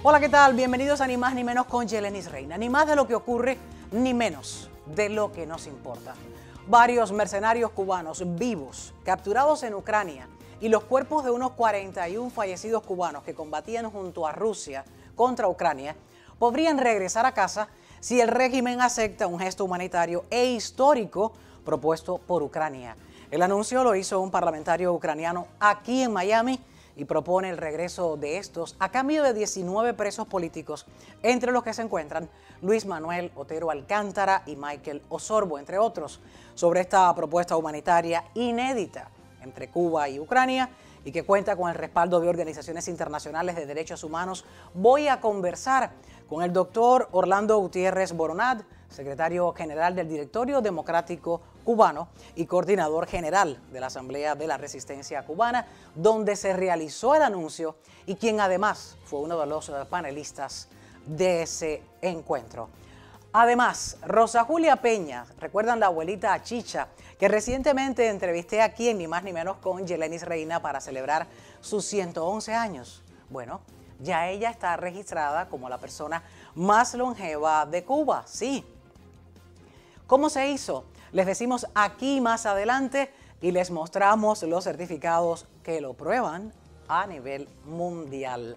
Hola, ¿qué tal? Bienvenidos a Ni Más Ni Menos con Yelenis Reina. Ni más de lo que ocurre, ni menos de lo que nos importa. Varios mercenarios cubanos vivos, capturados en Ucrania, y los cuerpos de unos 41 fallecidos cubanos que combatían junto a Rusia contra Ucrania, podrían regresar a casa si el régimen acepta un gesto humanitario e histórico propuesto por Ucrania. El anuncio lo hizo un parlamentario ucraniano aquí en Miami y propone el regreso de estos a cambio de 19 presos políticos, entre los que se encuentran Luis Manuel Otero Alcántara y Michael Osorbo, entre otros. Sobre esta propuesta humanitaria inédita entre Cuba y Ucrania y que cuenta con el respaldo de organizaciones internacionales de derechos humanos, voy a conversar con el doctor Orlando Gutiérrez Boronat, secretario general del Directorio Democrático Cubano y coordinador general de la Asamblea de la Resistencia Cubana, donde se realizó el anuncio y quien además fue uno de los panelistas de ese encuentro. Además, Rosa Julia Peña, recuerdan la abuelita Chicha, que recientemente entrevisté aquí en Ni Más Ni Menos con Yelenis Reina para celebrar sus 111 años. Bueno, ya ella está registrada como la persona más longeva de Cuba, sí. ¿Cómo se hizo? Les decimos aquí más adelante y les mostramos los certificados que lo prueban a nivel mundial.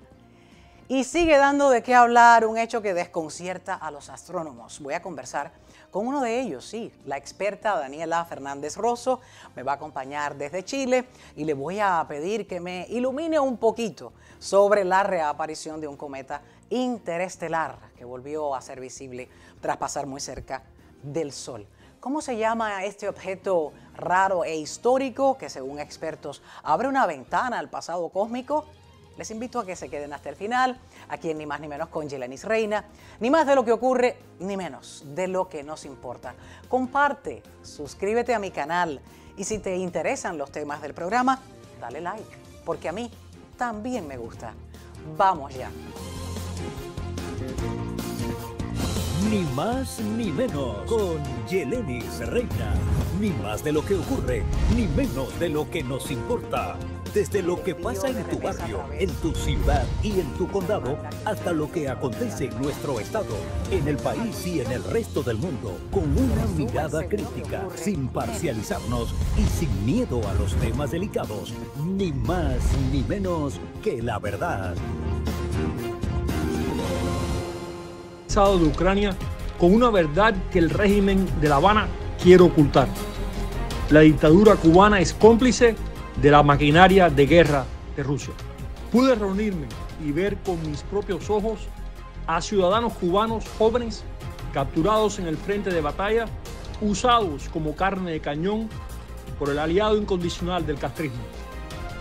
Y sigue dando de qué hablar un hecho que desconcierta a los astrónomos. Voy a conversar con uno de ellos, sí, la experta Daniela Fernández Rosso me va a acompañar desde Chile y le voy a pedir que me ilumine un poquito sobre la reaparición de un cometa interestelar que volvió a ser visible tras pasar muy cerca del Sol. ¿Cómo se llama este objeto raro e histórico que, según expertos, abre una ventana al pasado cósmico? Les invito a que se queden hasta el final, aquí en Ni Más Ni Menos con Yelenis Reina. Ni más de lo que ocurre, ni menos de lo que nos importa. Comparte, suscríbete a mi canal y si te interesan los temas del programa, dale like, porque a mí también me gusta. Vamos ya. Ni más ni menos con Yelenis Reina. Ni más de lo que ocurre, ni menos de lo que nos importa. Desde lo que pasa en tu barrio, en tu ciudad y en tu condado, hasta lo que acontece en nuestro estado, en el país y en el resto del mundo, con una mirada crítica, sin parcializarnos y sin miedo a los temas delicados. Ni más ni menos que la verdad. De Ucrania con una verdad que el régimen de La Habana quiere ocultar. La dictadura cubana es cómplice de la maquinaria de guerra de Rusia. Pude reunirme y ver con mis propios ojos a ciudadanos cubanos jóvenes capturados en el frente de batalla, usados como carne de cañón por el aliado incondicional del castrismo.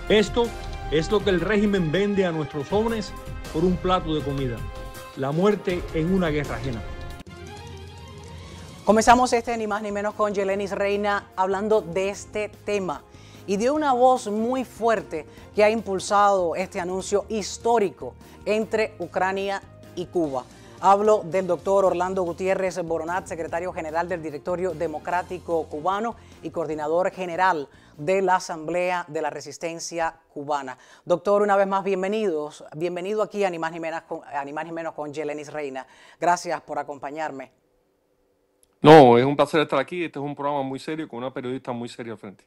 Esto es lo que el régimen vende a nuestros jóvenes por un plato de comida. La muerte en una guerra ajena. Comenzamos Ni Más Ni Menos con Yelenis Reina hablando de este tema y de una voz muy fuerte que ha impulsado este anuncio histórico entre Ucrania y Cuba. Hablo del doctor Orlando Gutiérrez Boronat, secretario general del Directorio Democrático Cubano y coordinador general de la Asamblea de la Resistencia Cubana. Doctor, una vez más, bienvenido aquí a Ni Más Ni Menos con Yelenis Reina. Gracias por acompañarme. No, es un placer estar aquí. Este es un programa muy serio con una periodista muy seria al frente.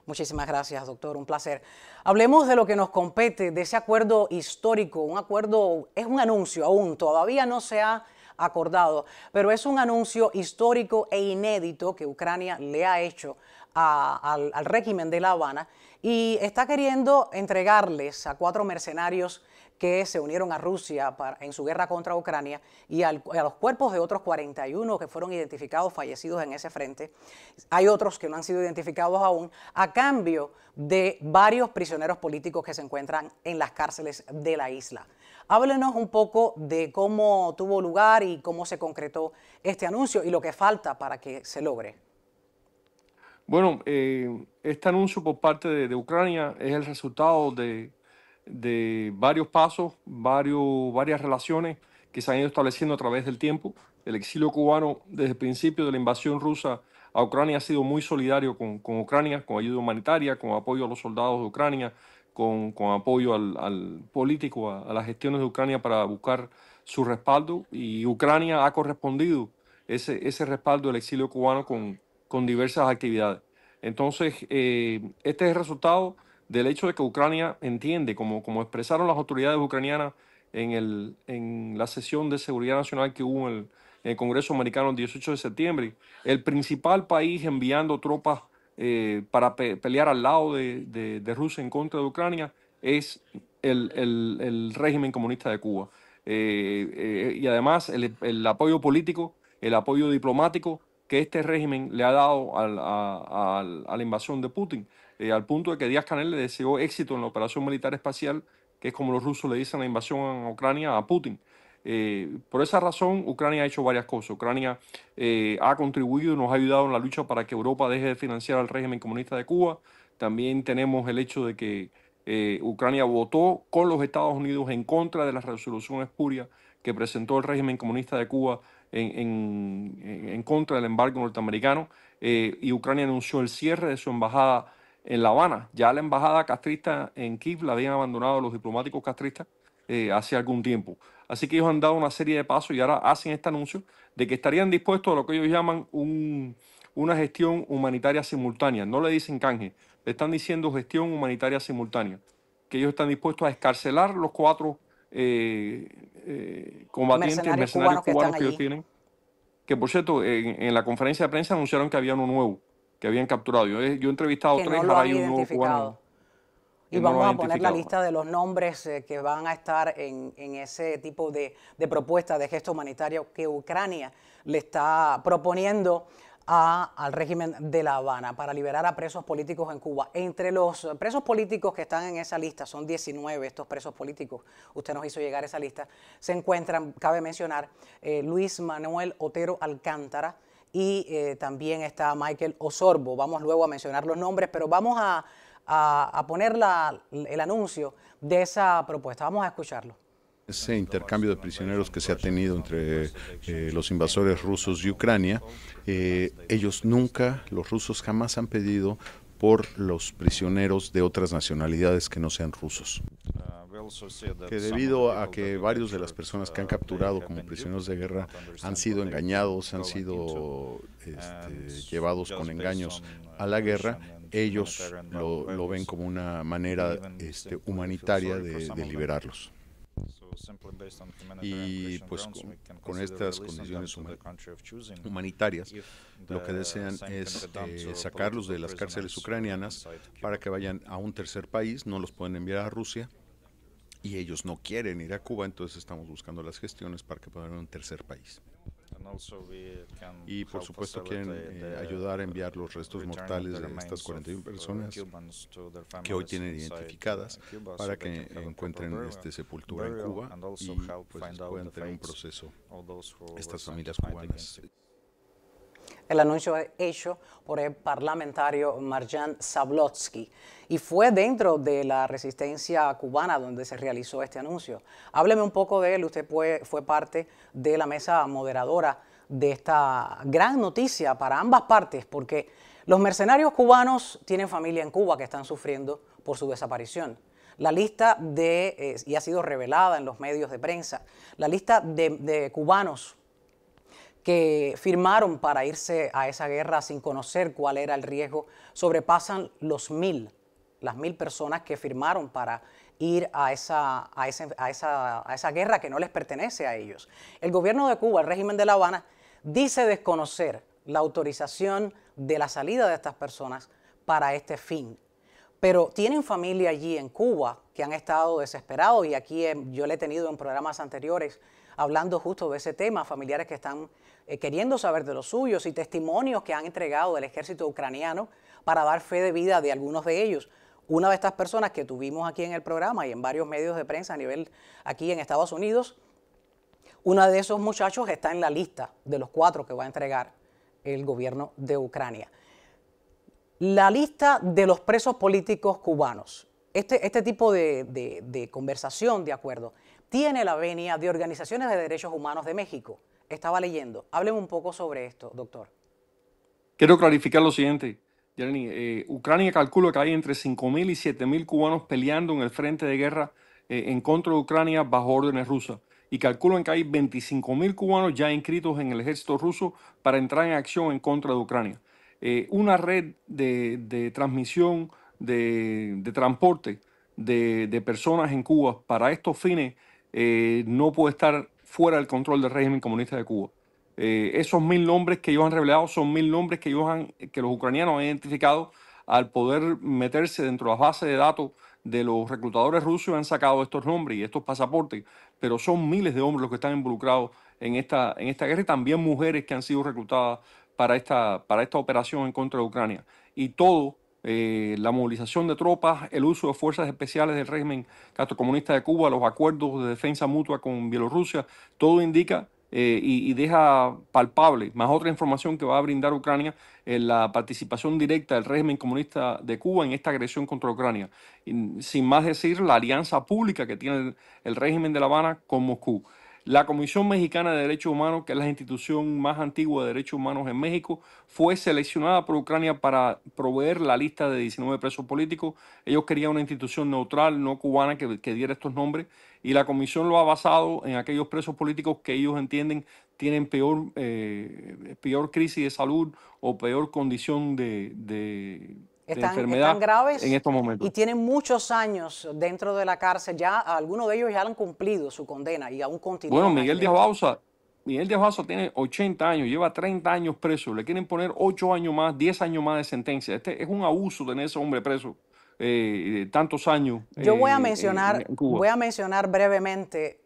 Muchísimas gracias, doctor, un placer. Hablemos de lo que nos compete, de ese acuerdo histórico. Un acuerdo, es un anuncio aún, todavía no se ha acordado, pero es un anuncio histórico e inédito que Ucrania le ha hecho al régimen de La Habana y está queriendo entregarles a 4 mercenarios que se unieron a Rusia en su guerra contra Ucrania y a los cuerpos de otros 41 que fueron identificados fallecidos en ese frente. Hay otros que no han sido identificados aún, a cambio de varios prisioneros políticos que se encuentran en las cárceles de la isla. Háblenos un poco de cómo tuvo lugar y cómo se concretó este anuncio y lo que falta para que se logre. Bueno, este anuncio por parte de Ucrania es el resultado de varios pasos, varias relaciones que se han ido estableciendo a través del tiempo. El exilio cubano, desde el principio de la invasión rusa a Ucrania, ha sido muy solidario con Ucrania, con ayuda humanitaria, con apoyo a los soldados de Ucrania, con apoyo al político, a las gestiones de Ucrania para buscar su respaldo, y Ucrania ha correspondido ese respaldo del exilio cubano con diversas actividades. Entonces, este es el resultado del hecho de que Ucrania entiende, como expresaron las autoridades ucranianas en la sesión de seguridad nacional que hubo en el Congreso americano el 18 de septiembre, el principal país enviando tropas para pelear al lado de Rusia en contra de Ucrania es el régimen comunista de Cuba. Y además el apoyo político, el apoyo diplomático que este régimen le ha dado a la invasión de Putin, al punto de que Díaz-Canel le deseó éxito en la operación militar espacial, que es como los rusos le dicen la invasión a Ucrania, a Putin. Por esa razón, Ucrania ha hecho varias cosas. Ucrania ha contribuido y nos ha ayudado en la lucha para que Europa deje de financiar al régimen comunista de Cuba. También tenemos el hecho de que Ucrania votó con los Estados Unidos en contra de la resolución espuria que presentó el régimen comunista de Cuba en contra del embargo norteamericano, y Ucrania anunció el cierre de su embajada en La Habana. Ya la embajada castrista en Kiev la habían abandonado los diplomáticos castristas hace algún tiempo. Así que ellos han dado una serie de pasos y ahora hacen este anuncio de que estarían dispuestos a lo que ellos llaman una gestión humanitaria simultánea. No le dicen canje, le están diciendo gestión humanitaria simultánea, que ellos están dispuestos a excarcelar los 4 combatientes, mercenarios cubanos que ellos tienen. Que por cierto, en la conferencia de prensa anunciaron que había uno nuevo, que habían capturado. Yo he entrevistado que 3, no lo ahora han hay un nuevo cubano. Y vamos a poner la lista de los nombres que van a estar en ese tipo de propuesta de gesto humanitario que Ucrania le está proponiendo al régimen de La Habana para liberar a presos políticos en Cuba. Entre los presos políticos que están en esa lista, son 19 estos presos políticos, usted nos hizo llegar esa lista, se encuentran, cabe mencionar, Luis Manuel Otero Alcántara y también está Michael Osorbo. Vamos luego a mencionar los nombres, pero vamos a poner el anuncio de esa propuesta. Vamos a escucharlo. Ese intercambio de prisioneros que se ha tenido entre los invasores rusos y Ucrania, ellos nunca, los rusos jamás han pedido por los prisioneros de otras nacionalidades que no sean rusos. Que debido a que varios de las personas que han capturado como prisioneros de guerra han sido engañados, han sido llevados con engaños a la guerra, ellos lo ven como una manera humanitaria de liberarlos. Y pues con estas condiciones humanitarias, lo que desean es sacarlos de las cárceles ucranianas para que vayan a un tercer país. No los pueden enviar a Rusia y ellos no quieren ir a Cuba, entonces estamos buscando las gestiones para que puedan ir a un tercer país. Y por supuesto quieren ayudar a enviar los restos mortales de estas 41 personas que hoy tienen identificadas para que encuentren sepultura en Cuba y pues puedan tener un proceso estas familias cubanas. El anuncio es hecho por el parlamentario Marjan Zablotsky y fue dentro de la resistencia cubana donde se realizó este anuncio. Hábleme un poco de él. Usted fue parte de la mesa moderadora de esta gran noticia para ambas partes, porque los mercenarios cubanos tienen familia en Cuba que están sufriendo por su desaparición. La lista y ha sido revelada en los medios de prensa, la lista de cubanos que firmaron para irse a esa guerra sin conocer cuál era el riesgo, sobrepasan las 1,000 personas que firmaron para ir a esa guerra que no les pertenece a ellos. El gobierno de Cuba, el régimen de La Habana, dice desconocer la autorización de la salida de estas personas para este fin. Pero tienen familia allí en Cuba que han estado desesperados y aquí yo le he tenido en programas anteriores hablando justo de ese tema, familiares que están queriendo saber de los suyos y testimonios que han entregado del ejército ucraniano para dar fe de vida de algunos de ellos. Una de estas personas que tuvimos aquí en el programa y en varios medios de prensa a nivel aquí en Estados Unidos, uno de esos muchachos está en la lista de los 4 que va a entregar el gobierno de Ucrania. La lista de los presos políticos cubanos, este tipo de conversación, de acuerdo, tiene la venia de organizaciones de derechos humanos de México. Estaba leyendo. Hábleme un poco sobre esto, doctor. Quiero clarificar lo siguiente. Yeleni, Ucrania calcula que hay entre 5.000 y 7.000 cubanos peleando en el frente de guerra en contra de Ucrania bajo órdenes rusas. Y calculan que hay 25.000 cubanos ya inscritos en el ejército ruso para entrar en acción en contra de Ucrania. Una red de transmisión, de transporte de personas en Cuba para estos fines no puede estar fuera del control del régimen comunista de Cuba. Esos 1.000 nombres que ellos han revelado son 1.000 nombres que que los ucranianos han identificado al poder meterse dentro de las bases de datos de los reclutadores rusos y han sacado estos nombres y estos pasaportes, pero son miles de hombres los que están involucrados en esta guerra y también mujeres que han sido reclutadas para esta operación en contra de Ucrania. Y todo, la movilización de tropas, el uso de fuerzas especiales del régimen castrocomunista de Cuba, los acuerdos de defensa mutua con Bielorrusia, todo indica y deja palpable, más otra información que va a brindar Ucrania, la participación directa del régimen comunista de Cuba en esta agresión contra Ucrania. Y, sin más decir, la alianza pública que tiene el régimen de La Habana con Moscú. La Comisión Mexicana de Derechos Humanos, que es la institución más antigua de derechos humanos en México, fue seleccionada por Ucrania para proveer la lista de 19 presos políticos. Ellos querían una institución neutral, no cubana, que diera estos nombres, y la comisión lo ha basado en aquellos presos políticos que ellos entienden tienen peor crisis de salud o peor condición de enfermedad están graves en estos y momentos. tienen muchos años dentro de la cárcel. Ya algunos de ellos ya han cumplido su condena y aún Bueno, continúan ahí dentro. Miguel Díaz Bauza tiene 80 años, lleva 30 años preso, le quieren poner 8 años más, 10 años más de sentencia. Este es un abuso tener ese hombre preso tantos años Yo en Cuba. voy a mencionar brevemente,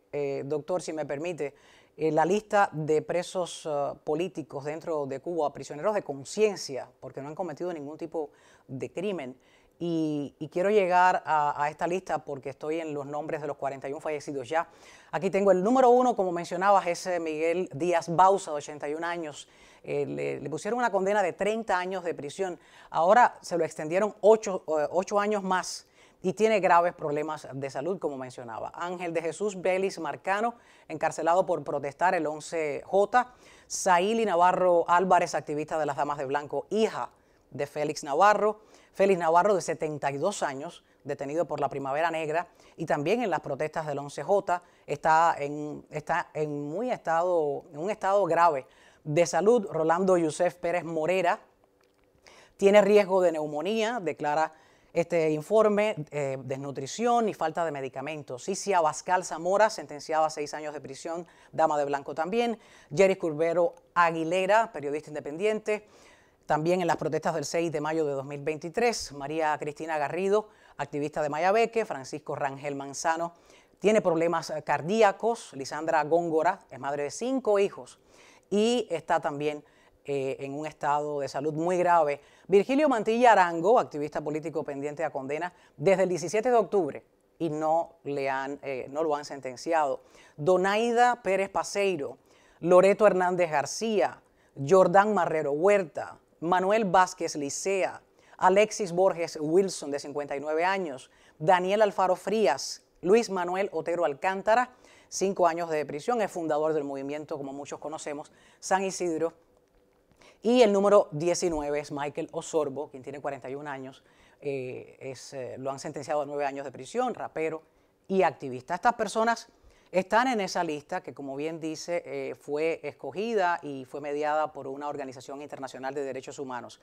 doctor, si me permite, la lista de presos políticos dentro de Cuba, prisioneros de conciencia, porque no han cometido ningún tipo de crimen. Y quiero llegar a esta lista porque estoy en los nombres de los 41 fallecidos ya. Aquí tengo el número 1, como mencionabas, es Miguel Díaz Bauza, de 81 años. Le pusieron una condena de 30 años de prisión. Ahora se lo extendieron 8 años más y tiene graves problemas de salud, como mencionaba. Ángel de Jesús Vélez Marcano, encarcelado por protestar el 11J. Saíli Navarro Álvarez, activista de las Damas de Blanco, hija de Félix Navarro. Félix Navarro, de 72 años, detenido por la Primavera Negra y también en las protestas del 11J, está en un estado grave de salud. Rolando Yusef Pérez Morera tiene riesgo de neumonía, declara este informe, desnutrición y falta de medicamentos. Cicia Abascal Zamora, sentenciada a 6 años de prisión, dama de blanco también. Jerry Curbero Aguilera, periodista independiente, también en las protestas del 6 de mayo de 2023. María Cristina Garrido, activista de Mayabeque. Francisco Rangel Manzano tiene problemas cardíacos. Lisandra Góngora es madre de 5 hijos y está también en un estado de salud muy grave. Virgilio Mantilla Arango, activista político pendiente a condena desde el 17 de octubre y no lo han sentenciado. Donaida Pérez Paseiro, Loreto Hernández García, Jordán Marrero Huerta, Manuel Vázquez Licea, Alexis Borges Wilson, de 59 años, Daniel Alfaro Frías, Luis Manuel Otero Alcántara, 5 años de prisión, es fundador del movimiento, como muchos conocemos, San Isidro. Y el número 19 es Michael Osorbo, quien tiene 41 años, lo han sentenciado a 9 años de prisión, rapero y activista. Estas personas están en esa lista que, como bien dice, fue escogida y fue mediada por una organización internacional de derechos humanos.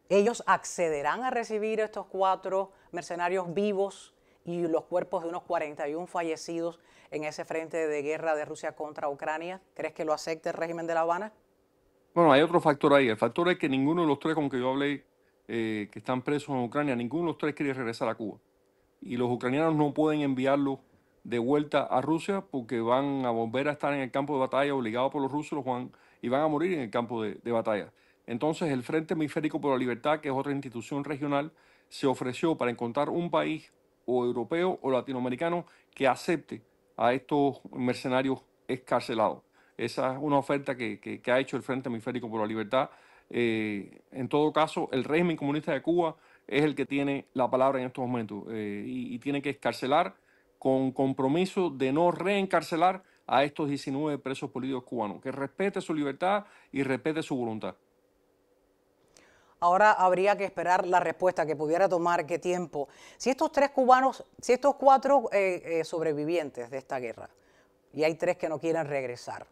¿Ellos accederán a recibir estos 4 mercenarios vivos y los cuerpos de unos 41 fallecidos en ese frente de guerra de Rusia contra Ucrania? ¿Crees que lo acepte el régimen de La Habana? Bueno, hay otro factor ahí. El factor es que ninguno de los 3 con que yo hablé que están presos en Ucrania, ninguno de los 3 quiere regresar a Cuba. Y los ucranianos no pueden enviarlos de vuelta a Rusia porque van a volver a estar en el campo de batalla obligados por los rusos y van a morir en el campo de batalla. Entonces el Frente Hemisférico por la Libertad, que es otra institución regional, se ofreció para encontrar un país o europeo o latinoamericano que acepte a estos mercenarios excarcelados. Esa es una oferta que ha hecho el Frente Hemisférico por la Libertad. En todo caso, el régimen comunista de Cuba es el que tiene la palabra en estos momentos y tiene que excarcelar con compromiso de no reencarcelar a estos 19 presos políticos cubanos, que respete su libertad y respete su voluntad. Ahora habría que esperar la respuesta, que pudiera tomar qué tiempo. Si estos 3 cubanos, si estos 4 sobrevivientes de esta guerra, y hay 3 que no quieren regresar,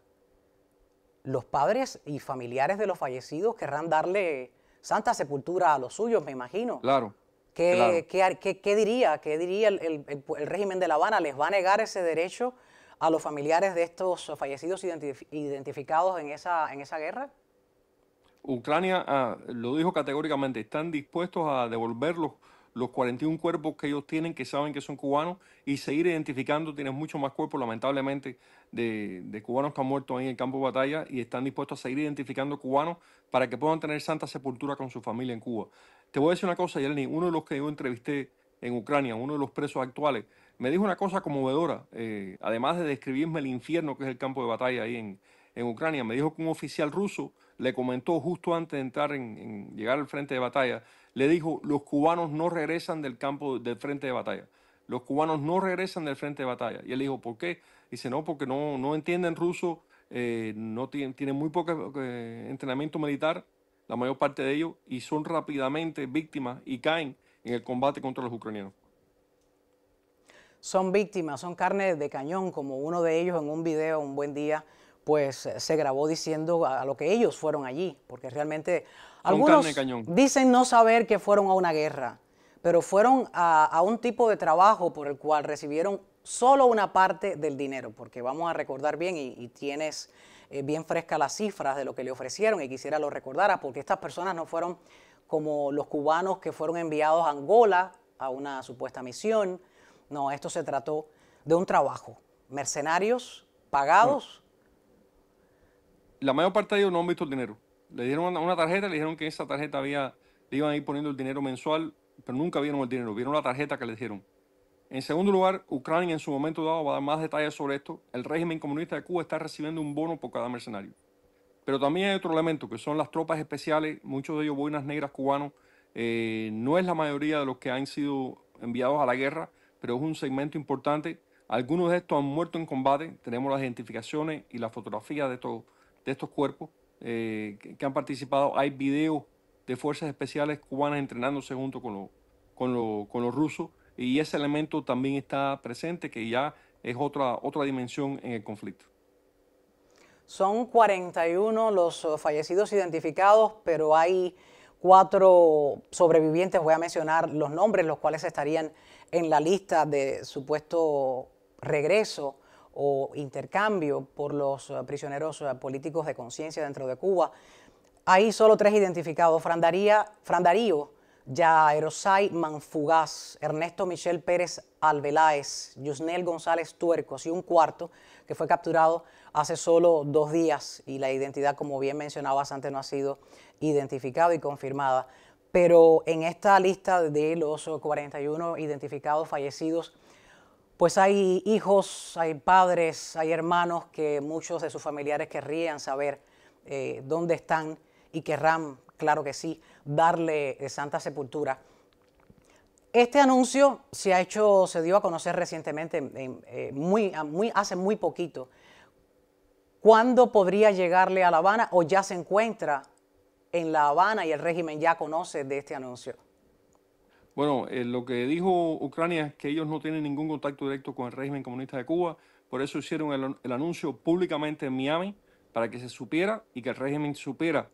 los padres y familiares de los fallecidos querrán darle santa sepultura a los suyos, me imagino. Claro. ¿Qué, Claro. qué diría el régimen de La Habana? ¿Les va a negar ese derecho a los familiares de estos fallecidos identificados en esa guerra? Ucrania lo dijo categóricamente, están dispuestos a devolver los 41 cuerpos que ellos tienen, que saben que son cubanos, y seguir identificando. Tienen muchos más cuerpos, lamentablemente, de cubanos que han muerto ahí en el campo de batalla, y están dispuestos a seguir identificando cubanos para que puedan tener santa sepultura con su familia en Cuba. Te voy a decir una cosa, Yeleni, uno de los que yo entrevisté en Ucrania, uno de los presos actuales, me dijo una cosa conmovedora, además de describirme el infierno que es el campo de batalla ahí en Ucrania. Me dijo que un oficial ruso le comentó justo antes de entrar en llegar al frente de batalla, le dijo: los cubanos no regresan del campo del frente de batalla. Los cubanos no regresan del frente de batalla. Y él dijo: ¿por qué? Dice: no, porque no entienden ruso, no tienen muy poco entrenamiento militar, la mayor parte de ellos, y son rápidamente víctimas y caen en el combate contra los ucranianos. Son víctimas, son carne de cañón, como uno de ellos en un video, Un Buen Día, pues se grabó diciendo a lo que ellos fueron allí, porque realmente algunos dicen no saber que fueron a una guerra, pero fueron a un tipo de trabajo por el cual recibieron solo una parte del dinero, porque vamos a recordar bien, y tienes bien fresca las cifras de lo que le ofrecieron, y quisiera lo recordara, porque estas personas no fueron como los cubanos que fueron enviados a Angola a una supuesta misión. No, esto se trató de un trabajo, mercenarios pagados. La mayor parte de ellos no han visto el dinero. Le dieron una tarjeta, le dijeron que esa tarjeta le iban a ir poniendo el dinero mensual, pero nunca vieron el dinero, vieron la tarjeta que les dieron. En segundo lugar, Ucrania en su momento dado va a dar más detalles sobre esto. El régimen comunista de Cuba está recibiendo un bono por cada mercenario. Pero también hay otro elemento, que son las tropas especiales, muchos de ellos boinas negras cubanos. No es la mayoría de los que han sido enviados a la guerra, pero es un segmento importante. Algunos de estos han muerto en combate. Tenemos las identificaciones y las fotografías de estos cuerpos que han participado. Hay videos de fuerzas especiales cubanas entrenándose junto con los rusos, y ese elemento también está presente, que ya es otra dimensión en el conflicto. Son 41 los fallecidos identificados, pero hay 4 sobrevivientes. Voy a mencionar los nombres, los cuales estarían en la lista de supuesto regreso o intercambio por los prisioneros políticos de conciencia dentro de Cuba. Hay solo 3 identificados: Fran Darío Yaerosay Manfugaz, Ernesto Michel Pérez Albeláez, Yusnel González Tuercos, y un cuarto que fue capturado hace solo 2 días, y la identidad, como bien mencionabas antes, no ha sido identificada y confirmada. Pero en esta lista de los 41 identificados fallecidos, pues hay hijos, hay padres, hay hermanos que muchos de sus familiares querrían saber dónde están, y querrán, claro que sí, darle santa sepultura. Este anuncio se dio a conocer recientemente, hace muy poquito. ¿Cuándo podría llegarle a La Habana, o ya se encuentra en La Habana y el régimen ya conoce de este anuncio? Bueno, lo que dijo Ucrania es que ellos no tienen ningún contacto directo con el régimen comunista de Cuba, por eso hicieron el anuncio públicamente en Miami, para que se supiera y que el régimen supiera,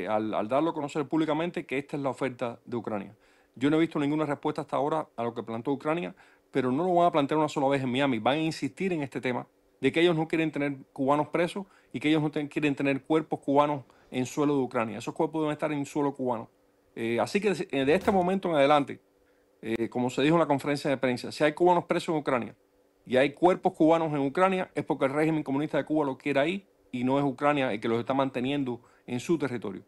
al darlo a conocer públicamente, que esta es la oferta de Ucrania. Yo no he visto ninguna respuesta hasta ahora a lo que planteó Ucrania, pero no lo van a plantear una sola vez en Miami. Van a insistir en este tema de que ellos no quieren tener cubanos presos y que ellos no quieren tener cuerpos cubanos en suelo de Ucrania. Esos cuerpos deben estar en suelo cubano. Así que de este momento en adelante, como se dijo en la conferencia de prensa, si hay cubanos presos en Ucrania y hay cuerpos cubanos en Ucrania, es porque el régimen comunista de Cuba lo quiere ahí, y no es Ucrania el que los está manteniendo en su territorio.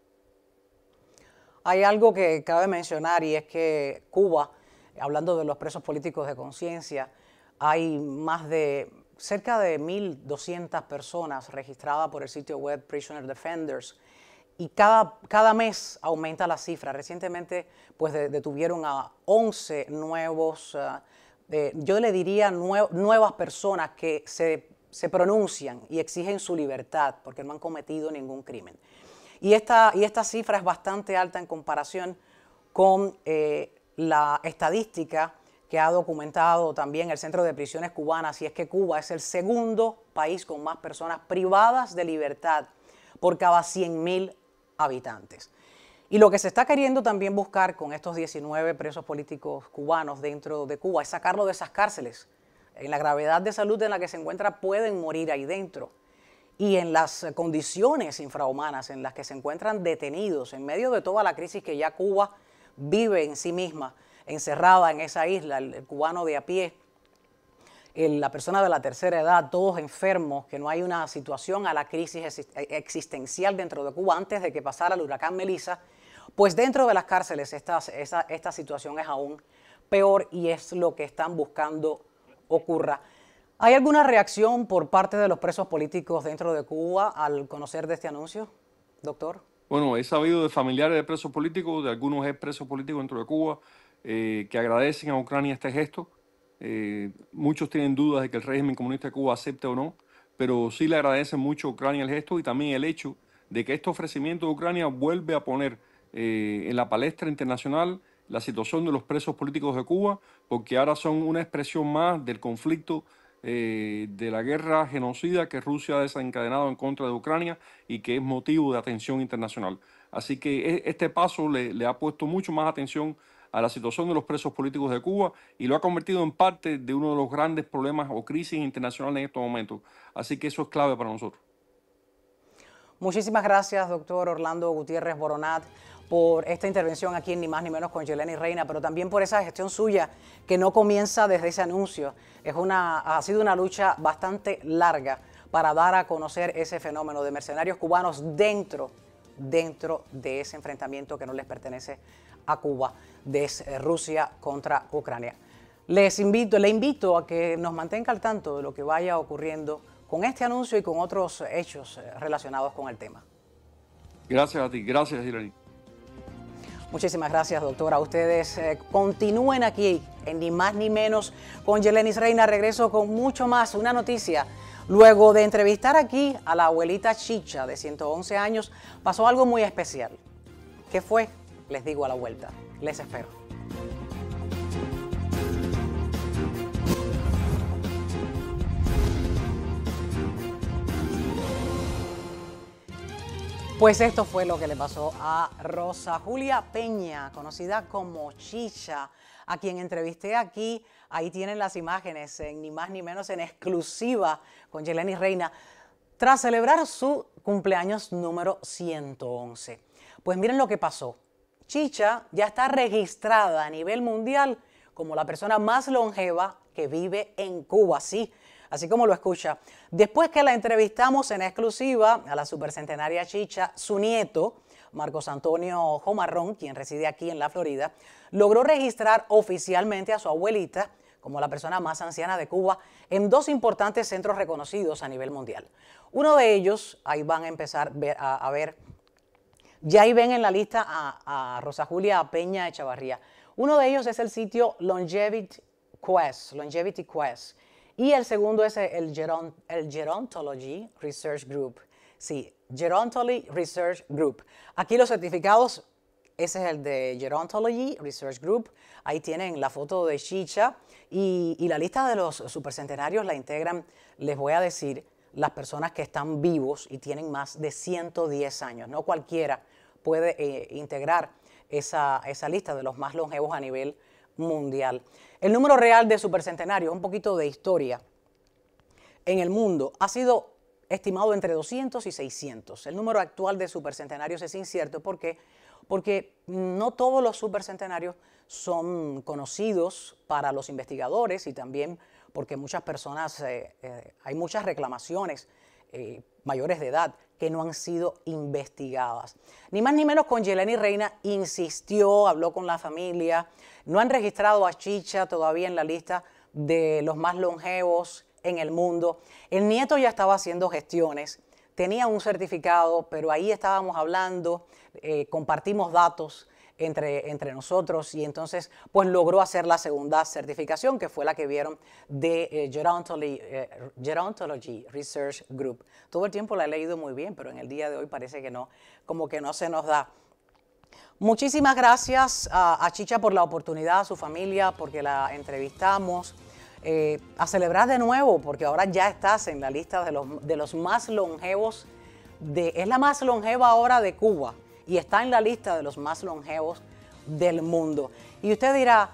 Hay algo que cabe mencionar, y es que Cuba, hablando de los presos políticos de conciencia, hay cerca de 1.200 personas registradas por el sitio web Prisoner Defenders, y cada mes aumenta la cifra. Recientemente pues detuvieron a 11 nuevos, yo le diría nuevas personas que se pronuncian y exigen su libertad porque no han cometido ningún crimen. Y esta cifra es bastante alta en comparación con la estadística que ha documentado también el Centro de Prisiones Cubanas, y es que Cuba es el segundo país con más personas privadas de libertad por cada 100.000 habitantes. Y lo que se está queriendo también buscar con estos 19 presos políticos cubanos dentro de Cuba es sacarlo de esas cárceles. En la gravedad de salud en la que se encuentra pueden morir ahí dentro. Y en las condiciones infrahumanas en las que se encuentran detenidos en medio de toda la crisis que ya Cuba vive en sí misma, encerrada en esa isla, el cubano de a pie, la persona de la tercera edad, todos enfermos, que no hay una situación a la crisis existencial dentro de Cuba antes de que pasara el huracán Melissa, pues dentro de las cárceles esta situación es aún peor y es lo que están buscando ocurra. ¿Hay alguna reacción por parte de los presos políticos dentro de Cuba al conocer de este anuncio, doctor? Bueno, he sabido de familiares de presos políticos, de algunos expresos políticos dentro de Cuba, que agradecen a Ucrania este gesto. Muchos tienen dudas de que el régimen comunista de Cuba acepte o no, pero sí le agradecen mucho a Ucrania el gesto y también el hecho de que este ofrecimiento de Ucrania vuelve a poner en la palestra internacional la situación de los presos políticos de Cuba, porque ahora son una expresión más del conflicto, de la guerra genocida que Rusia ha desencadenado en contra de Ucrania y que es motivo de atención internacional. Así que este paso le ha puesto mucho más atención a la situación de los presos políticos de Cuba y lo ha convertido en parte de uno de los grandes problemas o crisis internacionales en estos momentos. Así que eso es clave para nosotros. Muchísimas gracias, doctor Orlando Gutiérrez Boronat, por esta intervención aquí en Ni Más Ni Menos con Yeleni Reina, pero también por esa gestión suya que no comienza desde ese anuncio. Ha sido una lucha bastante larga para dar a conocer ese fenómeno de mercenarios cubanos dentro de ese enfrentamiento que no les pertenece a Cuba, de Rusia contra Ucrania. Le invito a que nos mantenga al tanto de lo que vaya ocurriendo con este anuncio y con otros hechos relacionados con el tema. Gracias a ti, gracias, Yeleni. Muchísimas gracias, doctora. Ustedes continúen aquí en Ni Más Ni Menos con Yeleni Reina. Regreso con mucho más. Una noticia. Luego de entrevistar aquí a la abuelita Chicha, de 111 años, pasó algo muy especial. ¿Qué fue? Les digo a la vuelta. Les espero. Pues esto fue lo que le pasó a Rosa Julia Peña, conocida como Chicha, a quien entrevisté aquí. Ahí tienen las imágenes, en Ni Más Ni Menos, en exclusiva con Yeleni Reina, tras celebrar su cumpleaños número 111. Pues miren lo que pasó. Chicha ya está registrada a nivel mundial como la persona más longeva que vive en Cuba, sí, así como lo escucha. Después que la entrevistamos en exclusiva a la supercentenaria Chicha, su nieto, Marcos Antonio Jomarrón, quien reside aquí en la Florida, logró registrar oficialmente a su abuelita como la persona más anciana de Cuba en dos importantes centros reconocidos a nivel mundial. Uno de ellos, ahí van a empezar a ver, ya ahí ven en la lista a Rosa Julia Peña Echavarría. Uno de ellos es el sitio Longevity Quest. Y el segundo es el Gerontology Research Group. Sí, Gerontology Research Group. Aquí los certificados, ese es el de Gerontology Research Group. Ahí tienen la foto de Chicha y la lista de los supercentenarios la integran, les voy a decir, las personas que están vivos y tienen más de 110 años. No cualquiera puede integrar esa lista de los más longevos a nivel mundial. El número real de supercentenarios, un poquito de historia, en el mundo ha sido estimado entre 200 y 600. El número actual de supercentenarios es incierto. ¿Por qué? Porque no todos los supercentenarios son conocidos para los investigadores y también porque muchas personas, hay muchas reclamaciones mayores de edad que no han sido investigadas. Ni más ni menos con Yeleni Reina insistió, habló con la familia, no han registrado a Chicha todavía en la lista de los más longevos en el mundo. El nieto ya estaba haciendo gestiones, tenía un certificado, pero ahí estábamos hablando, compartimos datos entre nosotros, y entonces pues logró hacer la segunda certificación, que fue la que vieron de Gerontology Research Group. Todo el tiempo la he leído muy bien, pero en el día de hoy parece que no, como que no se nos da. Muchísimas gracias a Chicha por la oportunidad, a su familia, porque la entrevistamos. A celebrar de nuevo, porque ahora ya estás en la lista de los más longevos, es la más longeva ahora de Cuba, y está en la lista de los más longevos del mundo. Y usted dirá,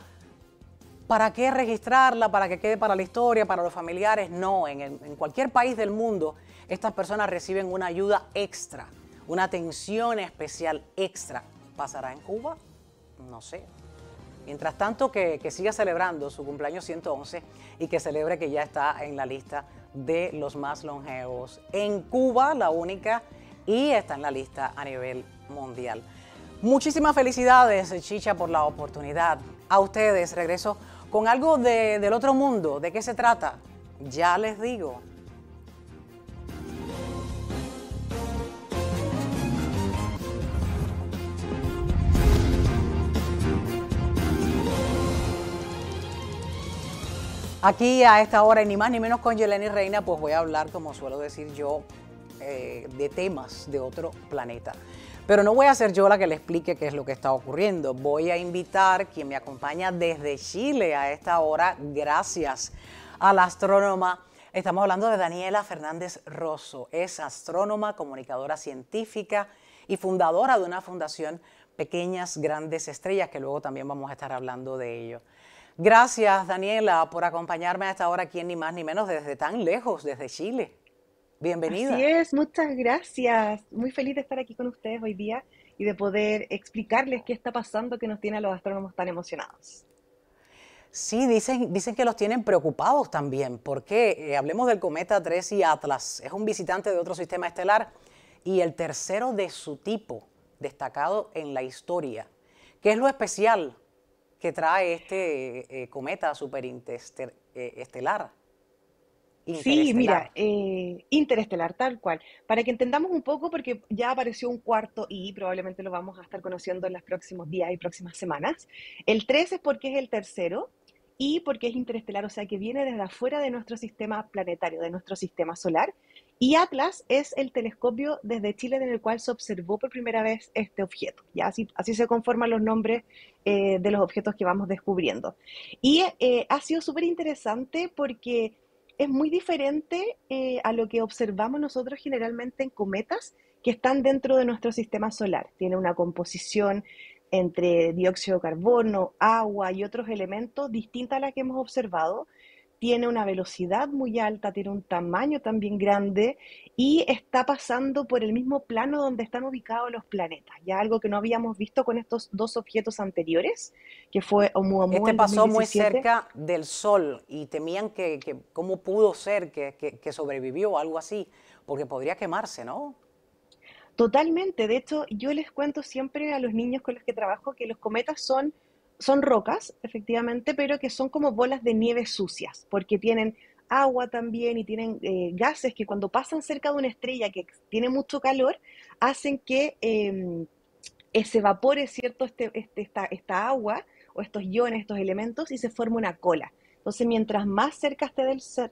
¿para qué registrarla? ¿Para que quede para la historia, para los familiares? No, en cualquier país del mundo, estas personas reciben una ayuda extra, una atención especial extra. ¿Pasará en Cuba? No sé. Mientras tanto, que siga celebrando su cumpleaños 111 y que celebre que ya está en la lista de los más longevos en Cuba, la única, y está en la lista a nivel mundial. Muchísimas felicidades, Chicha, por la oportunidad. A ustedes, regreso con algo del otro mundo. ¿De qué se trata? Ya les digo. Aquí a esta hora, y ni más ni menos con Yeleni Reina, pues voy a hablar, como suelo decir yo, de temas de otro planeta. Pero no voy a ser yo la que le explique qué es lo que está ocurriendo. Voy a invitar quien me acompaña desde Chile a esta hora, gracias a la astrónoma. Estamos hablando de Daniela Fernández Rosso. Es astrónoma, comunicadora científica y fundadora de una fundación Pequeñas Grandes Estrellas, que luego también vamos a estar hablando de ello. Gracias, Daniela, por acompañarme a esta hora aquí en Ni Más Ni Menos desde tan lejos, desde Chile. Bienvenida. Así es, muchas gracias. Muy feliz de estar aquí con ustedes hoy día y de poder explicarles qué está pasando que nos tiene a los astrónomos tan emocionados. Sí, dicen que los tienen preocupados también, porque hablemos del cometa 3 y Atlas. Es un visitante de otro sistema estelar y el tercero de su tipo, destacado en la historia. ¿Qué es lo especial que trae este cometa superestelar? Sí, mira, interestelar, tal cual. Para que entendamos un poco, porque ya apareció un cuarto y probablemente lo vamos a estar conociendo en los próximos días y próximas semanas. El 3 es porque es el tercero y porque es interestelar, o sea que viene desde afuera de nuestro sistema planetario, de nuestro sistema solar. Y Atlas es el telescopio desde Chile en el cual se observó por primera vez este objeto. Ya así se conforman los nombres de los objetos que vamos descubriendo. Y ha sido súper interesante porque es muy diferente a lo que observamos nosotros generalmente en cometas que están dentro de nuestro sistema solar. Tiene una composición entre dióxido de carbono, agua y otros elementos distinta a la que hemos observado. Tiene una velocidad muy alta, tiene un tamaño también grande y está pasando por el mismo plano donde están ubicados los planetas. Ya algo que no habíamos visto con estos dos objetos anteriores, que fue Oumuamua Este en pasó 2017. muy cerca del Sol y temían que cómo pudo ser que sobrevivió o algo así, porque podría quemarse, ¿no? Totalmente. De hecho, yo les cuento siempre a los niños con los que trabajo que los cometas son rocas, efectivamente, pero que son como bolas de nieve sucias, porque tienen agua también y tienen gases que cuando pasan cerca de una estrella que tiene mucho calor, hacen que se evapore, ¿cierto? Esta agua o estos iones, estos elementos, y se forma una cola. Entonces, mientras más cerca esté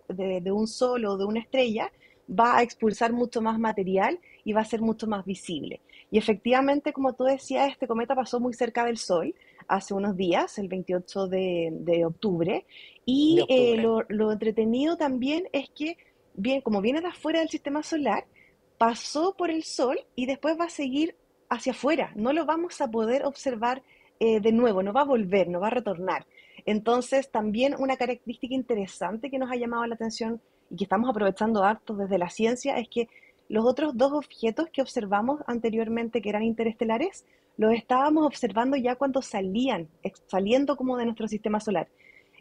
de un sol o de una estrella, va a expulsar mucho más material y va a ser mucho más visible. Y efectivamente, como tú decías, este cometa pasó muy cerca del Sol hace unos días, el 28 de octubre, De y octubre. lo entretenido también es que, bien, como viene de afuera del sistema solar, pasó por el Sol y después va a seguir hacia afuera. No lo vamos a poder observar de nuevo, no va a volver, no va a retornar. Entonces, también una característica interesante que nos ha llamado la atención y que estamos aprovechando harto desde la ciencia es que los otros dos objetos que observamos anteriormente, que eran interestelares, los estábamos observando ya cuando saliendo como de nuestro sistema solar.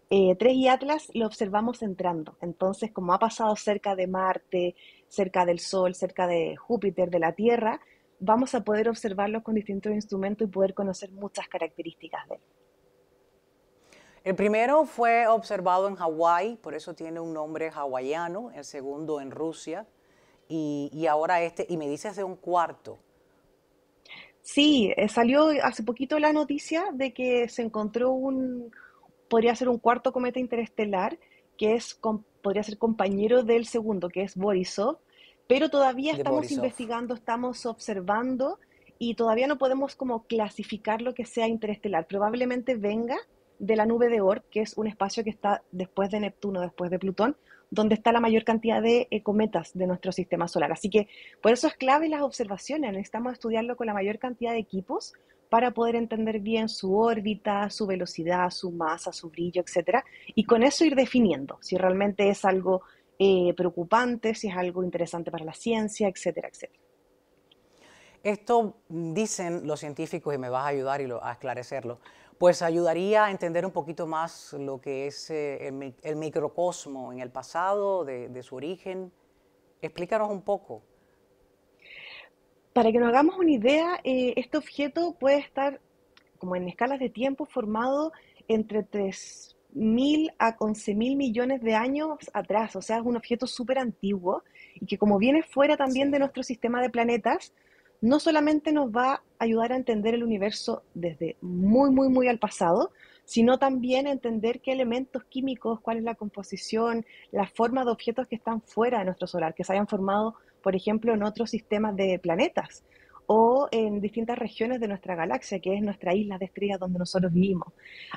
3 y Atlas lo observamos entrando. Entonces, como ha pasado cerca de Marte, cerca del Sol, cerca de Júpiter, de la Tierra, vamos a poder observarlos con distintos instrumentos y poder conocer muchas características de él. El primero fue observado en Hawái, por eso tiene un nombre hawaiano, el segundo en Rusia, y ahora y me dices de un cuarto. Sí, salió hace poquito la noticia de que se encontró podría ser un cuarto cometa interestelar, que podría ser compañero del segundo, que es Borisov, pero todavía De estamos Borisov. investigando, estamos observando y todavía no podemos como clasificar lo que sea interestelar. Probablemente venga de la nube de Oort, que es un espacio que está después de Neptuno, después de Plutón, donde está la mayor cantidad de cometas de nuestro sistema solar. Así que por eso es clave las observaciones, necesitamos estudiarlo con la mayor cantidad de equipos para poder entender bien su órbita, su velocidad, su masa, su brillo, etcétera, y con eso ir definiendo si realmente es algo preocupante, si es algo interesante para la ciencia, etcétera, etcétera. Esto dicen los científicos, y me vas a ayudar a esclarecerlo, pues ayudaría a entender un poquito más lo que es el microcosmo en el pasado, de su origen. Explícanos un poco. Para que nos hagamos una idea, este objeto puede estar como en escalas de tiempo formado entre 3.000 a 11.000 millones de años atrás, o sea, es un objeto súper antiguo y que como viene fuera también de Sí. nuestro sistema de planetas, no solamente nos va a ayudar a entender el universo desde muy, muy, muy al pasado, sino también a entender qué elementos químicos, cuál es la composición, la forma de objetos que están fuera de nuestro solar, que se hayan formado, por ejemplo, en otros sistemas de planetas o en distintas regiones de nuestra galaxia, que es nuestra isla de estrellas donde nosotros vivimos.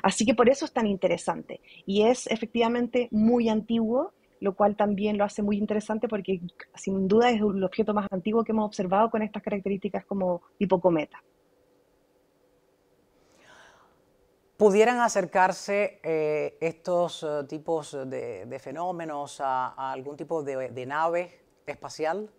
Así que por eso es tan interesante. Y es efectivamente muy antiguo, lo cual también lo hace muy interesante porque sin duda es el objeto más antiguo que hemos observado con estas características como tipo cometa. ¿Pudieran acercarse estos tipos de fenómenos a algún tipo de nave espacial?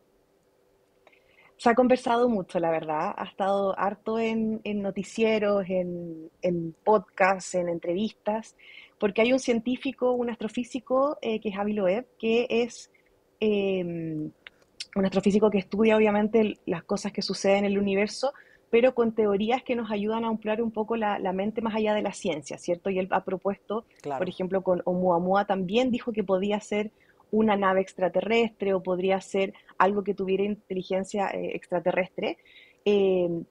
Se ha conversado mucho, la verdad. Ha estado harto en noticieros, en podcasts, en entrevistas, porque hay un científico, un astrofísico, que es Avi Loeb, que es eh, un astrofísico que estudia obviamente las cosas que suceden en el universo, pero con teorías que nos ayudan a ampliar un poco la mente más allá de la ciencia, ¿cierto? Y él ha propuesto, por Claro. ejemplo, con Oumuamua también dijo que podía ser una nave extraterrestre o podría ser algo que tuviera inteligencia extraterrestre.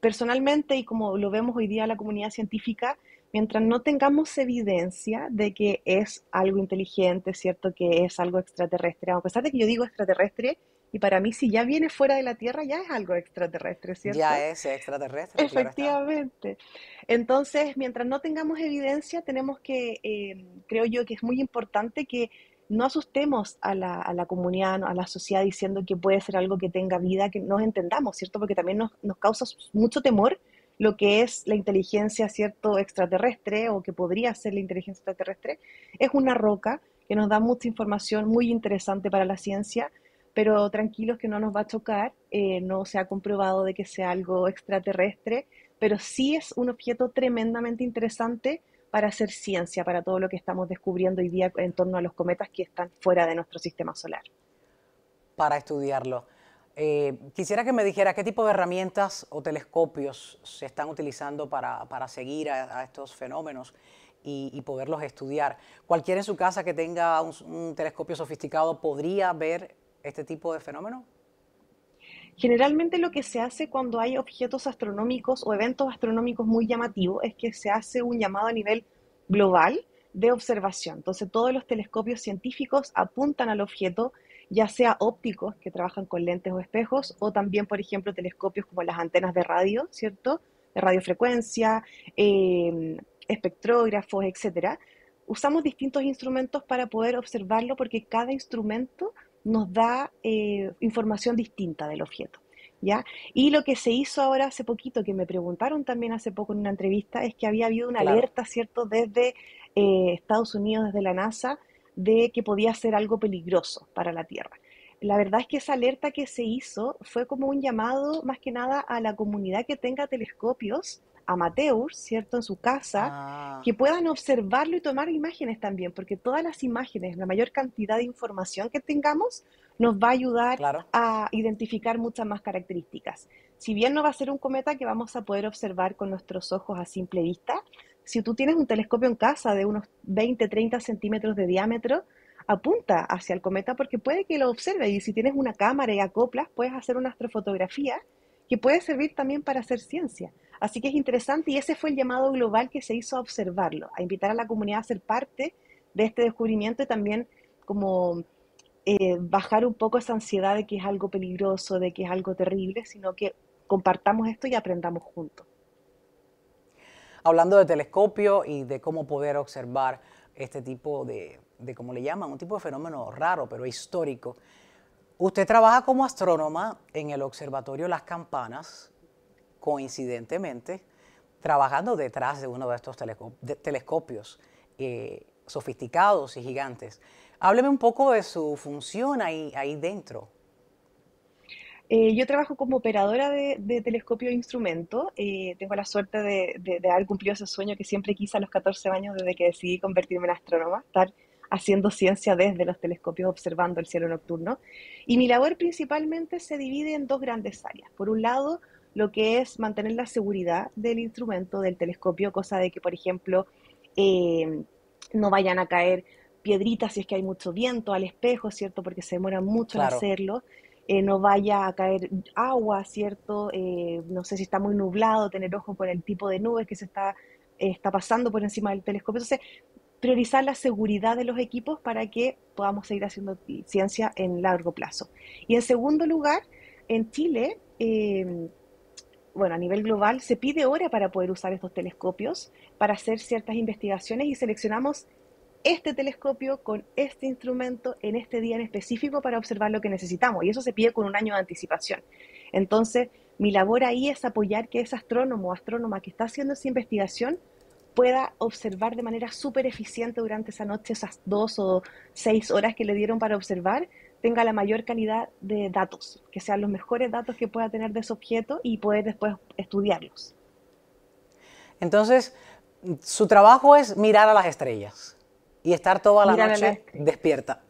Personalmente, y como lo vemos hoy día en la comunidad científica, mientras no tengamos evidencia de que es algo inteligente, ¿cierto? Que es algo extraterrestre, a pesar de que yo digo extraterrestre, y para mí si ya viene fuera de la Tierra ya es algo extraterrestre, Ya ¿cierto? es extraterrestre, claro está. Efectivamente. Entonces, mientras no tengamos evidencia, tenemos que, creo yo que es muy importante que no asustemos a la comunidad, a la sociedad diciendo que puede ser algo que tenga vida, que nos entendamos, ¿cierto? Porque también nos causa mucho temor lo que es la inteligencia, ¿cierto? Extraterrestre o que podría ser la inteligencia extraterrestre. Es una roca que nos da mucha información muy interesante para la ciencia, pero tranquilos que no nos va a chocar, no se ha comprobado de que sea algo extraterrestre, pero sí es un objeto tremendamente interesante para hacer ciencia, para todo lo que estamos descubriendo hoy día en torno a los cometas que están fuera de nuestro sistema solar. Para estudiarlo. Quisiera que me dijera qué tipo de herramientas o telescopios se están utilizando para seguir a estos fenómenos y poderlos estudiar. Cualquiera en su casa que tenga un telescopio sofisticado podría ver este tipo de fenómeno. Generalmente lo que se hace cuando hay objetos astronómicos o eventos astronómicos muy llamativos es que se hace un llamado a nivel global de observación. Entonces todos los telescopios científicos apuntan al objeto, ya sea ópticos que trabajan con lentes o espejos, o también, por ejemplo, telescopios como las antenas de radio, ¿cierto? De radiofrecuencia, espectrógrafos, etcétera. Usamos distintos instrumentos para poder observarlo porque cada instrumento nos da información distinta del objeto, ¿ya? Y lo que se hizo ahora hace poquito, que me preguntaron también hace poco en una entrevista, es que había habido una Claro. alerta, ¿cierto?, desde Estados Unidos, desde la NASA, de que podía ser algo peligroso para la Tierra. La verdad es que esa alerta que se hizo fue como un llamado más que nada a la comunidad que tenga telescopios amateurs, ¿cierto?, en su casa, Ah, que puedan observarlo y tomar imágenes también, porque todas las imágenes, la mayor cantidad de información que tengamos, nos va a ayudar claro. a identificar muchas más características. Si bien no va a ser un cometa que vamos a poder observar con nuestros ojos a simple vista, si tú tienes un telescopio en casa de unos 20, 30 centímetros de diámetro, apunta hacia el cometa porque puede que lo observe y si tienes una cámara y acoplas, puedes hacer una astrofotografía que puede servir también para hacer ciencia. Así que es interesante y ese fue el llamado global que se hizo a observarlo, a invitar a la comunidad a ser parte de este descubrimiento y también como bajar un poco esa ansiedad de que es algo peligroso, de que es algo terrible, sino que compartamos esto y aprendamos juntos. Hablando de telescopio y de cómo poder observar este tipo de como le llaman, un tipo de fenómeno raro, pero histórico. Usted trabaja como astrónoma en el Observatorio Las Campanas, coincidentemente, trabajando detrás de uno de estos telescopios sofisticados y gigantes. Hábleme un poco de su función ahí dentro. Yo trabajo como operadora de telescopio e instrumento. Tengo la suerte de haber cumplido ese sueño que siempre quise a los 14 años desde que decidí convertirme en astrónoma, estar haciendo ciencia desde los telescopios, observando el cielo nocturno. Y mi labor principalmente se divide en dos grandes áreas. Por un lado, lo que es mantener la seguridad del instrumento, del telescopio, cosa de que, por ejemplo, eh, no vayan a caer piedritas si es que hay mucho viento al espejo, ¿cierto? Porque se demoran mucho en Claro. hacerlo. No vaya a caer agua, ¿cierto? No sé si está muy nublado, tener ojo por el tipo de nubes que está pasando por encima del telescopio. Entonces, priorizar la seguridad de los equipos para que podamos seguir haciendo ciencia en largo plazo. Y en segundo lugar, en Chile, bueno, a nivel global, se pide hora para poder usar estos telescopios para hacer ciertas investigaciones y seleccionamos este telescopio con este instrumento en este día en específico para observar lo que necesitamos. Y eso se pide con un año de anticipación. Entonces, mi labor ahí es apoyar que ese astrónomo o astrónoma que está haciendo esa investigación pueda observar de manera súper eficiente durante esa noche, esas 2 o 6 horas que le dieron para observar, tenga la mayor calidad de datos, que sean los mejores datos que pueda tener de ese objeto y poder después estudiarlos. Entonces, su trabajo es mirar a las estrellas y estar toda la Mirar a la noche despierta.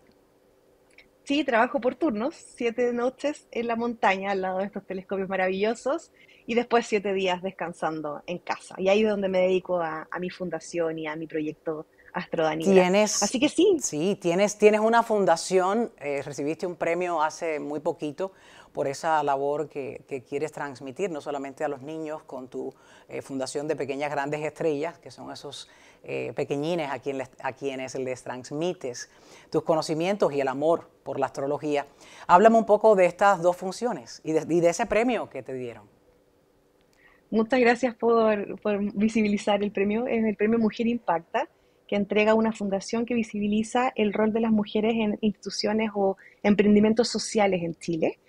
Sí, trabajo por turnos, 7 noches en la montaña al lado de estos telescopios maravillosos y después 7 días descansando en casa. Y ahí es donde me dedico a mi fundación y a mi proyecto Astro Daniela. Así que sí, Tienes una fundación, recibiste un premio hace muy poquito por esa labor que quieres transmitir, no solamente a los niños con tu fundación de Pequeñas Grandes Estrellas, que son esos pequeñines a quienes les transmites tus conocimientos y el amor por la astrología. Háblame un poco de estas dos funciones y de ese premio que te dieron. muchas gracias por visibilizar el premio. Es el premio Mujer Impacta, que entrega una fundación que visibiliza el rol de las mujeres en instituciones o emprendimientos sociales en Chile.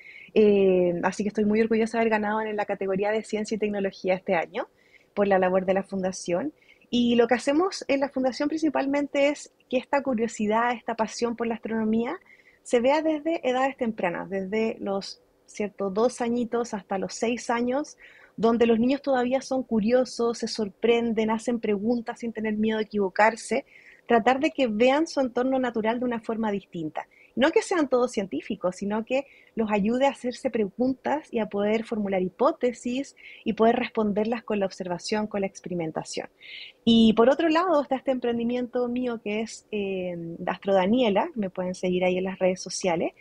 Así que estoy muy orgullosa de haber ganado en la categoría de Ciencia y Tecnología este año por la labor de la fundación. Y lo que hacemos en la fundación principalmente es que esta curiosidad, esta pasión por la astronomía se vea desde edades tempranas, desde los 2 añitos hasta los 6 años, donde los niños todavía son curiosos, se sorprenden, hacen preguntas sin tener miedo de equivocarse, tratar de que vean su entorno natural de una forma distinta. No que sean todos científicos, sino que los ayude a hacerse preguntas y a poder formular hipótesis y poder responderlas con la observación, con la experimentación. Y por otro lado está este emprendimiento mío que es Astro Daniela, me pueden seguir ahí en las redes sociales,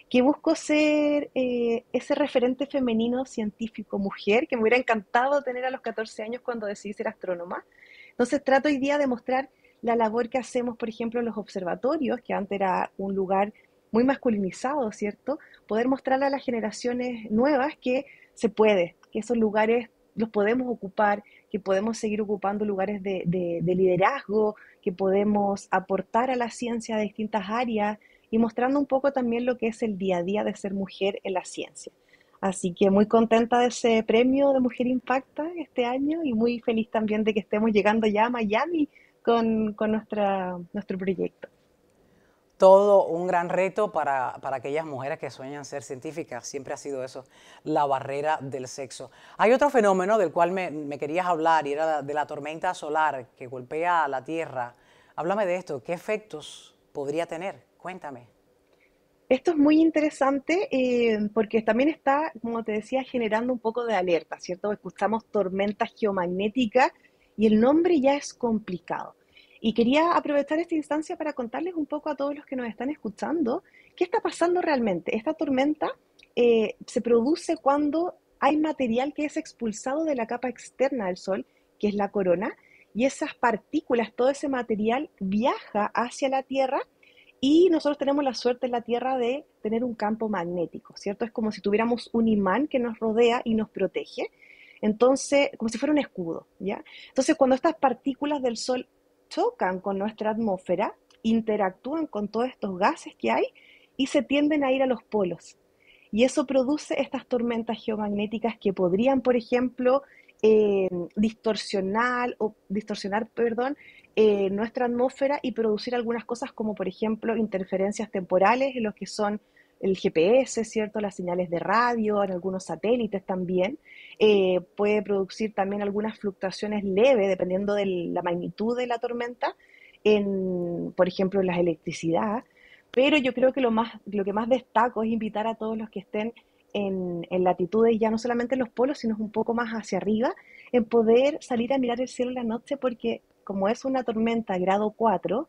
que busco ser ese referente femenino científico mujer que me hubiera encantado tener a los 14 años cuando decidí ser astrónoma. Entonces trato hoy día de mostrar la labor que hacemos, por ejemplo, en los observatorios, que antes era un lugar muy masculinizado, ¿cierto? Poder mostrarle a las generaciones nuevas que se puede, que esos lugares los podemos ocupar, que podemos seguir ocupando lugares de liderazgo, que podemos aportar a la ciencia de distintas áreas y mostrando un poco también lo que es el día a día de ser mujer en la ciencia. Así que muy contenta de ese premio de Mujer Impacta este año y muy feliz también de que estemos llegando ya a Miami con nuestro proyecto. Todo un gran reto para aquellas mujeres que sueñan ser científicas. Siempre ha sido eso, la barrera del sexo. Hay otro fenómeno del cual me querías hablar y era de la tormenta solar que golpea a la Tierra. Háblame de esto. ¿Qué efectos podría tener? Cuéntame. Esto es muy interesante porque también está, como te decía, generando un poco de alerta, ¿cierto? Escuchamos tormentas geomagnéticas y el nombre ya es complicado. Y quería aprovechar esta instancia para contarles un poco a todos los que nos están escuchando qué está pasando realmente. Esta tormenta se produce cuando hay material que es expulsado de la capa externa del Sol, que es la corona, y esas partículas, todo ese material viaja hacia la Tierra y nosotros tenemos la suerte en la Tierra de tener un campo magnético, ¿cierto? Es como si tuviéramos un imán que nos rodea y nos protege, entonces, como si fuera un escudo, ¿ya? Entonces, cuando estas partículas del Sol chocan con nuestra atmósfera, interactúan con todos estos gases que hay y se tienden a ir a los polos. Y eso produce estas tormentas geomagnéticas que podrían, por ejemplo, distorsionar, nuestra atmósfera y producir algunas cosas como, por ejemplo, interferencias temporales en lo que son el GPS, ¿cierto? Las señales de radio, en algunos satélites también. Puede producir también algunas fluctuaciones leves, dependiendo de la magnitud de la tormenta, por ejemplo, en la electricidad. Pero yo creo que lo que más destaco es invitar a todos los que estén en latitudes ya no solamente en los polos, sino un poco más hacia arriba, en poder salir a mirar el cielo en la noche, porque como es una tormenta grado 4,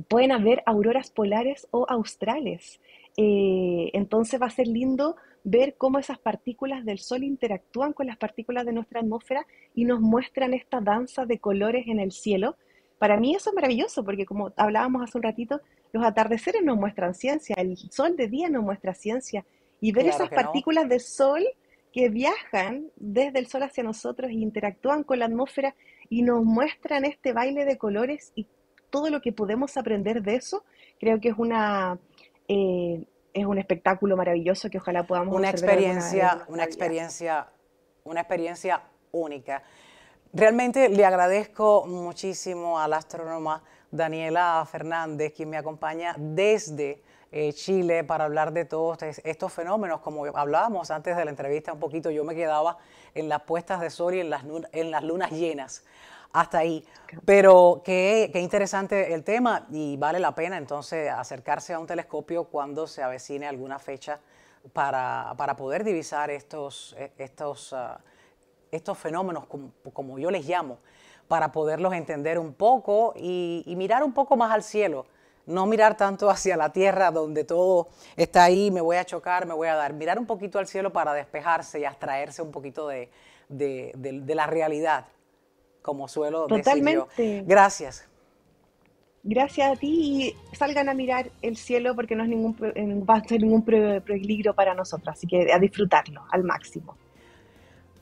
pueden haber auroras polares o australes. Entonces va a ser lindo ver cómo esas partículas del Sol interactúan con las partículas de nuestra atmósfera y nos muestran esta danza de colores en el cielo. Para mí eso es maravilloso, porque como hablábamos hace un ratito, los atardeceres nos muestran ciencia, el sol de día nos muestra ciencia, y ver Claro esas que no. partículas de sol que viajan desde el sol hacia nosotros e interactúan con la atmósfera y nos muestran este baile de colores y todo lo que podemos aprender de eso, creo que es un espectáculo maravilloso que ojalá podamos Una observar alguna vez en una experiencia única. Realmente le agradezco muchísimo a la astrónoma Daniela Fernández, quien me acompaña desde Chile para hablar de todos estos fenómenos. Como hablábamos antes de la entrevista un poquito, yo me quedaba en las puestas de sol y en las lunas llenas, hasta ahí. Pero qué interesante el tema, y vale la pena entonces acercarse a un telescopio cuando se avecine alguna fecha para poder divisar estos fenómenos, como yo les llamo, para poderlos entender un poco y mirar un poco más al cielo. No mirar tanto hacia la tierra donde todo está ahí, me voy a chocar, me voy a dar. Mirar un poquito al cielo para despejarse y abstraerse un poquito de la realidad, como suelo decir yo. Gracias. Gracias a ti, y salgan a mirar el cielo porque no es va a ser ningún peligro para nosotros, así que a disfrutarlo al máximo.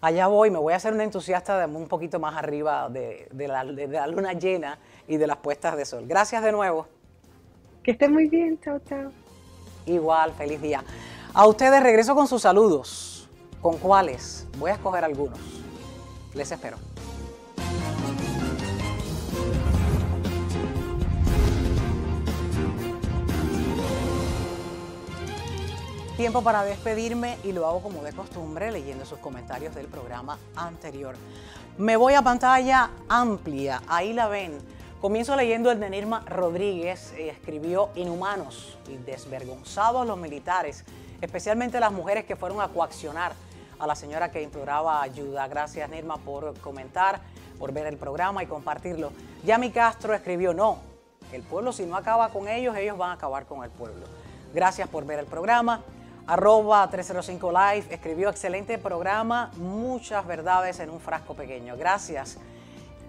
Allá voy, me voy a hacer una entusiasta de un poquito más arriba de la luna llena y de las puestas de sol. Gracias de nuevo. Que estén muy bien, chao, chao. Igual, feliz día. A ustedes regreso con sus saludos. ¿Con cuáles? Voy a escoger algunos. Les espero. Tiempo para despedirme y lo hago como de costumbre leyendo sus comentarios del programa anterior. Me voy a pantalla amplia, ahí la ven. Comienzo leyendo el de Nirma Rodríguez, escribió: inhumanos y desvergonzados los militares, especialmente las mujeres que fueron a coaccionar a la señora que imploraba ayuda. Gracias, Nirma, por comentar, por ver el programa y compartirlo. Yami Castro escribió: no, el pueblo si no acaba con ellos, ellos van a acabar con el pueblo. Gracias por ver el programa. @305live escribió: excelente programa, muchas verdades en un frasco pequeño. Gracias.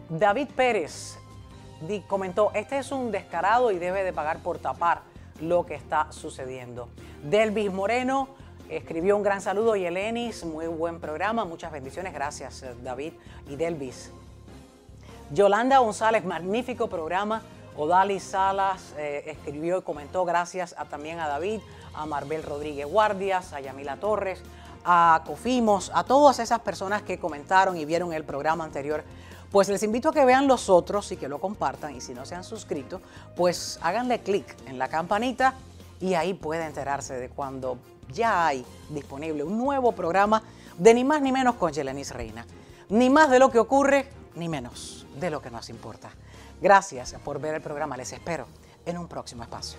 David Pérez comentó: este es un descarado y debe de pagar por tapar lo que está sucediendo. Delvis Moreno escribió: un gran saludo, Yelenis, muy buen programa, muchas bendiciones. Gracias, David y Delvis. Yolanda González, magnífico programa. Odalis Salas escribió y comentó: gracias también a David, a Marbel Rodríguez Guardias, a Yamila Torres, a Cofimos, a todas esas personas que comentaron y vieron el programa anterior. Pues les invito a que vean los otros y que lo compartan, y si no se han suscrito, pues háganle clic en la campanita y ahí puede enterarse de cuando ya hay disponible un nuevo programa de Ni Más Ni Menos con Yelenis Reina. Ni más de lo que ocurre, ni menos de lo que nos importa. Gracias por ver el programa, les espero en un próximo espacio.